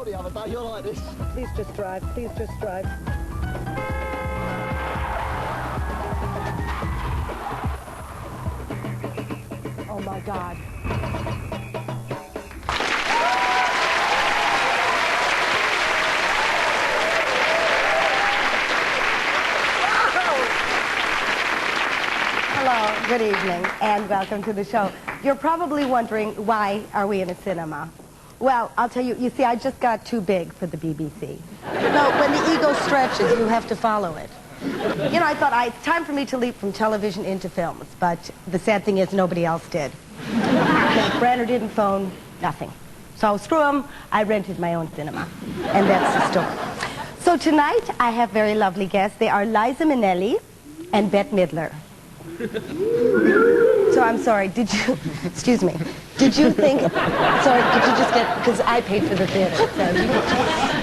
told you the other day, you're like this. Please just drive. Please just drive. Oh, my God. Hello, good evening, and welcome to the show. You're probably wondering, why are we in a cinema? Well, I'll tell you, you see, I just got too big for the BBC. No, when the ego stretches, you have to follow it. You know, I thought, it's time for me to leap from television into films, but the sad thing is nobody else did. Branner didn't phone, nothing. So screw them, I rented my own cinema, and that's the story. So tonight, I have very lovely guests. They are Liza Minnelli and Bette Midler. So I'm sorry, did you, excuse me, did you think, sorry, did you just get, because I paid for the theater, so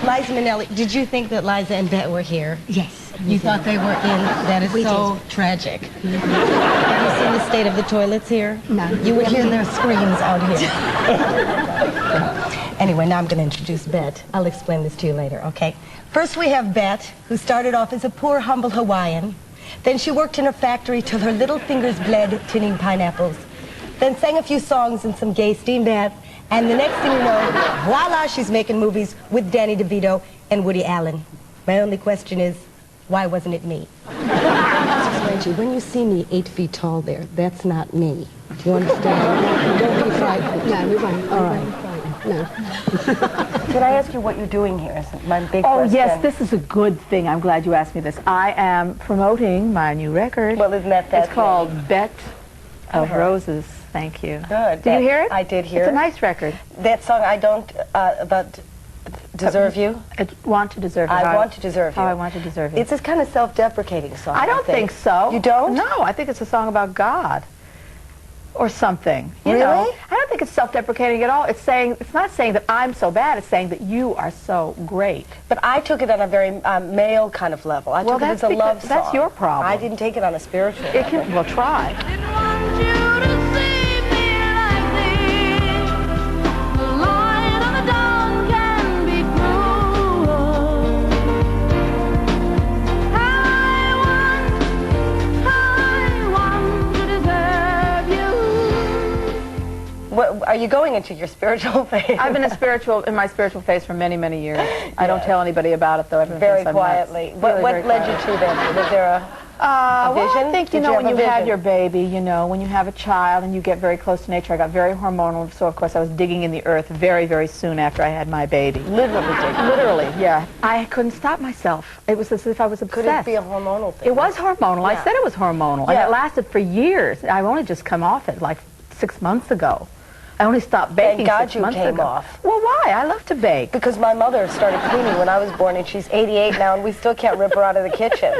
Liza Minnelli, did you think that Liza and Bette were here? Yes. You thought they were in, that is so tragic. Have you seen the state of the toilets here? No. You would hear their screams out here. Anyway, now I'm going to introduce Bette. I'll explain this to you later, okay? First we have Bette, who started off as a poor, humble Hawaiian. Then she worked in a factory till her little fingers bled tinning pineapples. Then sang a few songs in some gay steam bath. And the next thing you know, voila, she's making movies with Danny DeVito and Woody Allen. My only question is, why wasn't it me? Reggie, when you see me 8 feet tall there, that's not me. Do you understand? Don't be frightened. No, we won't. All right. No. Could I ask you what you're doing here? Is my big Oh, question. yes, this is a good thing. I'm glad you asked me this. I am promoting my new record. Well, isn't that It's called Bette of Uh-huh. Roses. Thank you. Good. Did you hear it? I did hear It's it. a nice record. That song, I don't, about Deserve You? I want to deserve you. I How Want to Deserve You. How I want to deserve you. It's this kind of self-deprecating song. I don't think so. You don't? No, I think it's a song about God. Or something. You Really? know? I don't think it's self-deprecating at all. It's saying, it's not saying that I'm so bad, it's saying that you are so great. But I took it on a very male kind of level. I Well, took it as a that's love because- song. that's your problem. I didn't take it on a spiritual It level. can, well, try. What, are you going into your spiritual phase? I've been in my spiritual phase for many, many years. I don't tell anybody about it, though. Very quietly. What led you to that? Was there a well, vision? I think, you Did know, you when have you a have vision? your baby, you know, when you have a child and you get very close to nature, I got very hormonal, so of course I was digging in the earth very, very soon after I had my baby. Literally digging. Literally, yeah. I couldn't stop myself. It was as if I was obsessed. Could it be a hormonal thing? It was hormonal. Yeah. I said it was hormonal, and Yeah. it lasted for years. I've only just come off it like 6 months ago. I only stopped baking Thank God 6 you months came ago. off. Well, why? I love to bake. Because my mother started cleaning when I was born, and she's 88 now, and we still can't rip her out of the kitchen.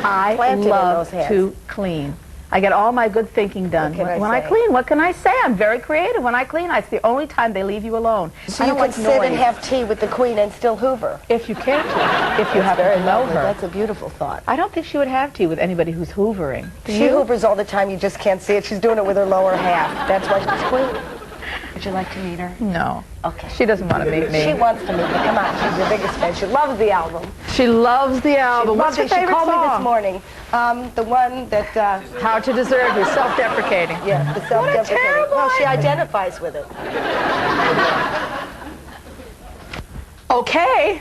I Planted in love those hands. to clean. I get all my good thinking done. What can I When I say? clean, what can I say? I'm very creative. When I clean, it's the only time they leave you alone. So I you don't could like sit and noise. have tea with the Queen and still hoover. If you care to, if you happen Very to know lovely. her. That's a beautiful thought. I don't think she would have tea with anybody who's hoovering. Do She you? hoovers all the time. You just can't see it. She's doing it with her lower half. That's why she's Queen. Would you like to meet her? No. Okay. She doesn't want to meet me. She wants to meet me. Come on. She's your biggest fan. She loves the album. She loves the album. She What's loves your it. She favorite called me this song? morning. The one that, How to Deserve You, self-deprecating. yeah, the self-deprecating. terrible Well, she idea. identifies with it. Okay.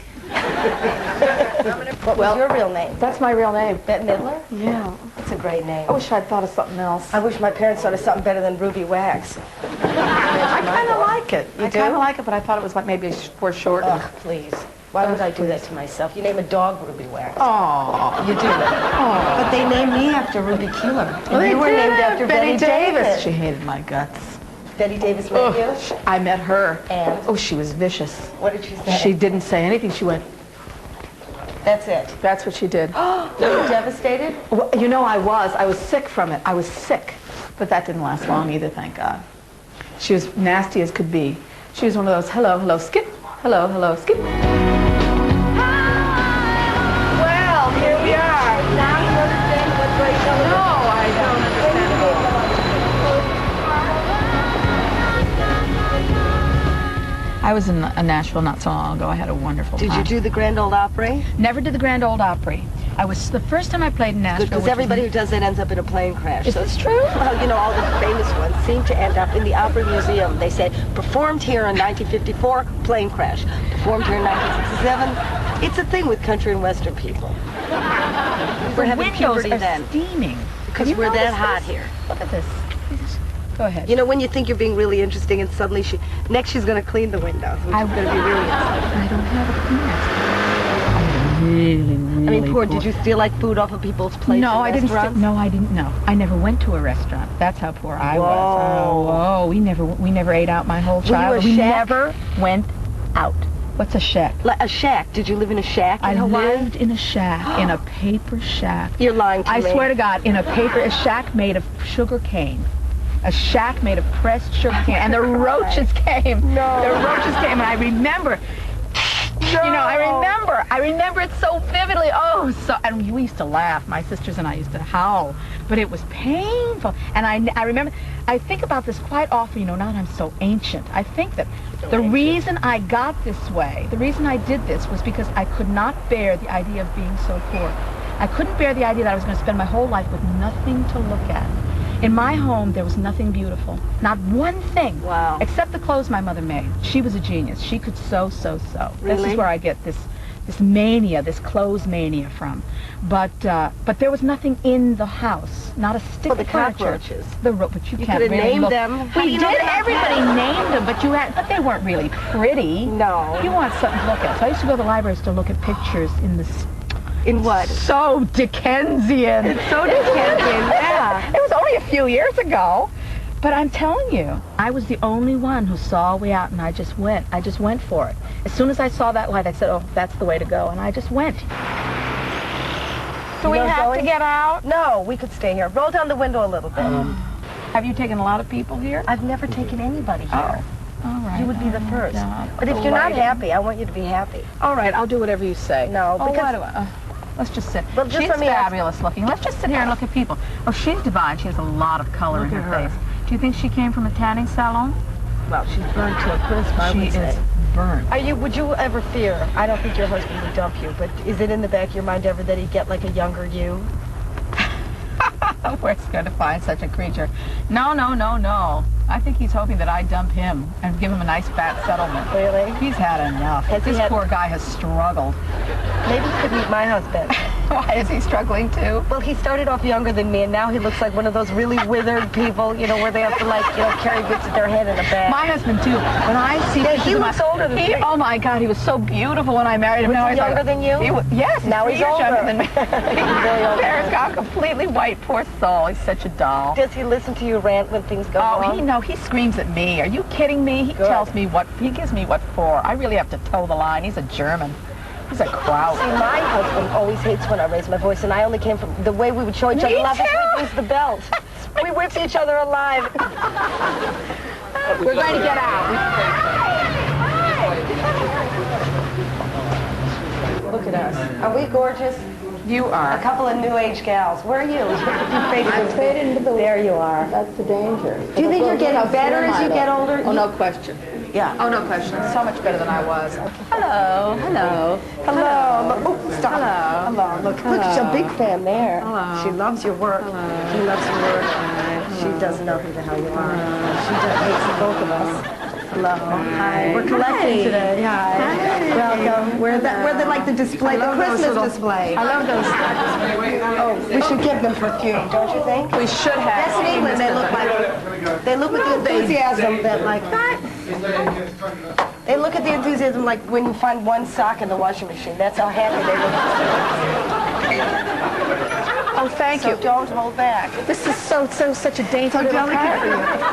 What was your real name? That's my real name. Bette Midler? Yeah. That's a great name. I wish I'd thought of something else. I wish my parents thought of something better than Ruby Wax. I kind of like it. You I do? kind of like it, but I thought it was like maybe for short. Ugh, please. Why would I do that to myself? You name a dog Ruby Wax. Oh. You do. But they named me after Ruby Killer. And you were did named it. after Betty Davis. She hated my guts. Betty Davis met you? I met her. And? Oh, she was vicious. What did she say? She didn't say anything. She went, That's it. that's what she did. Were you devastated? Well, you know, I was sick from it. I was sick. But that didn't last long either, thank God. She was nasty as could be. She was one of those, hello, hello, skip. Hello, hello, skip. Well, here we are. Now you understand what great color No, I don't understand at all. I I was in Nashville not so long ago. I had a wonderful time. Did you do the Grand Ole Opry? Never did the Grand Ole Opry. The first time I played in Nashville. Because everybody who does that ends up in a plane crash. Is this true? Well, you know, all the famous ones seem to end up in the Opry Museum. They say, performed here in 1954, plane crash. Performed here in 1967. It's a thing with country and western people. We're having puberty then. Steaming. Because we're that hot here. Look at this. Go ahead. You know, when you think you're being really interesting and suddenly next she's going to clean the windows, which is going to be really exciting. I don't have a Kleenex. I'm really I mean, poor, did you steal like food off of people's plates? No, I didn't. No, I didn't. No, I never went to a restaurant. That's how poor I was. Oh, whoa! We never ate out my whole childhood. We never went out. What's a shack? A shack. Did you live in a shack in Hawaii? I lived in a shack, in a paper shack. You're lying to me. I swear to God, a shack made of sugar cane. A shack made of pressed sugar cane. And the roaches came. No. The roaches came, and I remember. No. You know, I remember it so vividly. Oh, and we used to laugh. My sisters and I used to howl, but it was painful. And I remember, I think about this quite often, you know, now that I'm so ancient. I think that the reason I got this way, the reason I did this was because I could not bear the idea of being so poor. I couldn't bear the idea that I was going to spend my whole life with nothing to look at. In my home, there was nothing beautiful. Not one thing. Wow. Except the clothes my mother made. She was a genius. She could sew. Really? This is where I get this mania, this clothes mania from. But there was nothing in the house. Not a stick the of furniture. cockroaches. But you can't could have really named look. them. We did. Everybody named them, but they weren't really pretty. No. You want something to look at. So I used to go to the libraries to look at pictures in this. In what? So Dickensian. It's so Dickensian, yeah. It was only a few years ago. But I'm telling you, I was the only one who saw a way out, and I just went. I just went for it. As soon as I saw that light, I said, oh, that's the way to go, and I just went. Do we have to get out? No, we could stay here. Roll down the window a little bit. Have you taken a lot of people here? I've never taken anybody here. Oh. All right. You would be the first. No, but if you're not happy, I want you to be happy. All right, I'll do whatever you say. No, because... let's just sit. Well, just she's let me fabulous looking. Let's just sit here and look at people. Oh, she's divine. She has a lot of color in her face. Do you think she came from a tanning salon? Well, she's burnt to a crisp, I would say. She is burnt. Would you ever fear, I don't think your husband would dump you, but is it in the back of your mind ever that he'd get like a younger you? Where's he going to find such a creature? No. I think he's hoping that I dump him and give him a nice fat settlement. Really? He's had enough. This poor guy has struggled. Maybe you could meet my husband. Why, is he struggling too? Well, he started off younger than me, and now he looks like one of those really withered people, you know, where they have to, like, you know, carry bits of their head in a bag. My husband, too. When I see he looks older than me. Oh, my God, he was so beautiful when I married him. Was he younger than you? Yes. Now he's older. Younger than me. He's really older. Hair's gone completely white. Poor soul. He's such a doll. Does he listen to you rant when things go wrong? He screams at me. Are you kidding me? He tells me he gives me what for. I really have to toe the line. He's a German. He's a crowd. See, my husband always hates when I raise my voice, and I only came from the way we would show each other love is we use the belt. We whip each other alive. We're going to get out. Look at us. Are we gorgeous? You are. A couple of new age gals. Where are you? I'm faded into the... There you are. That's the danger. Do you think you're getting better as you get older? Oh, no question. Yeah. Oh, no question. So much better than I was. Hello. Hello. Oh, stop. Hello. Look, she's a big fan there. Hello. She loves your work. Hello. He loves your work. She doesn't know who the hell you are. She hates the both of us. Hello. Hi. We're collecting today. Hi. Welcome. We're the display, the Christmas display. I love those. Oh, we should give them perfume, don't you think? We should have. That's in England. They look with the enthusiasm that like. They look at the enthusiasm like when you find one sock in the washing machine. That's how happy they look. Oh, thank you. So don't hold back. This is such a dainty little delicate car. for you.